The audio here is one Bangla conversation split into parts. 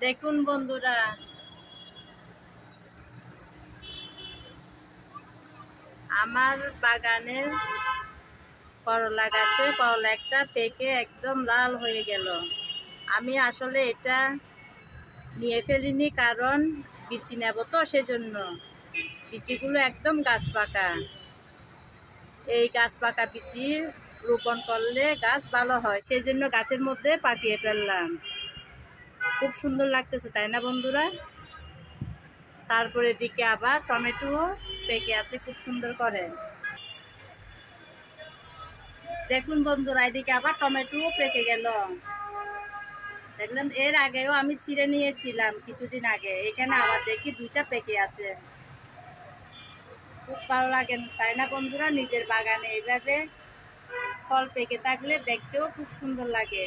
দেখুন বন্ধুরা, আমার বাগানের করলা গাছে করলা একটা পেকে একদম লাল হয়ে গেল। আমি আসলে এটা নিয়ে ফেলিনি, কারণ বিচি নেব তো, সেজন্য। বিচিগুলো একদম গাছ পাকা। এই গাছ পাকা বিচি রোপণ করলে গাছ ভালো হয়, সেই জন্য গাছের মধ্যে পাকিয়ে ফেললাম। খুব সুন্দর লাগতেছে, তাই না বন্ধুরা? তারপরে এদিকে আবার টমেটো পেকে আছে খুব সুন্দর করে। দেখুন বন্ধুরা, এদিকে আবার টমেটো পেকে গেল। দেখলাম, এর আগেও আমি ছিঁড়ে নিয়েছিলাম কিছুদিন আগে। এখানে আবার দেখি দুইটা পেকে আছে। খুব ভালো লাগে, তাই না বন্ধুরা? নিজের বাগানে এইভাবে ফল পেকে থাকলে দেখতেও খুব সুন্দর লাগে।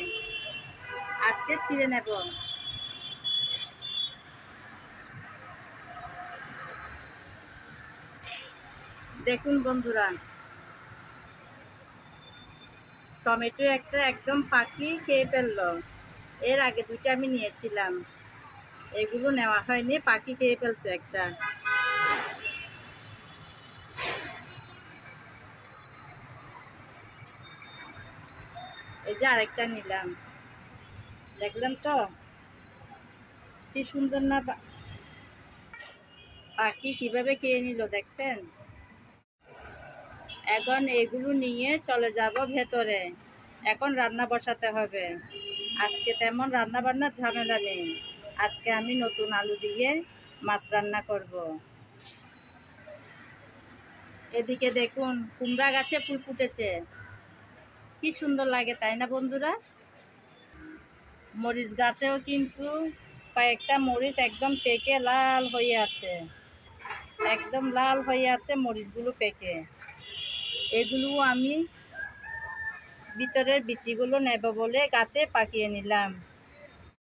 আজকে ছিঁড়ে নেব। দেখুন বন্ধুরা, টমেটো একটা একদম পাখি খেয়ে ফেললো। এর আগে দুইটা আমি নিয়েছিলাম, এগুলো নেওয়া হয়নি, পাখি খেয়ে ফেলছে একটা। এই যে আরেকটা নিলাম। দেখলেন তো কি সুন্দর না? পাখি কিভাবে খেয়ে নিল, দেখছেন? এখন এগুলো নিয়ে চলে যাব ভেতরে। এখন রান্না বসাতে হবে। আজকে তেমন রান্না বান্নার ঝামেলা নেই। আজকে আমি নতুন আলু দিয়ে মাছ রান্না করব। এদিকে দেখুন, কুমড়া গাছে ফুল ফুটেছে। কি সুন্দর লাগে, তাই না বন্ধুরা? মরিচ গাছেও কিন্তু কয়েকটা মরিচ একদম পেকে লাল হয়ে আছে। একদম লাল হয়ে আছে মরিচগুলো পেকে। এগুলো আমি ভিতরের বিচিগুলো নেব বলে গাছে পাকিয়ে নিলাম।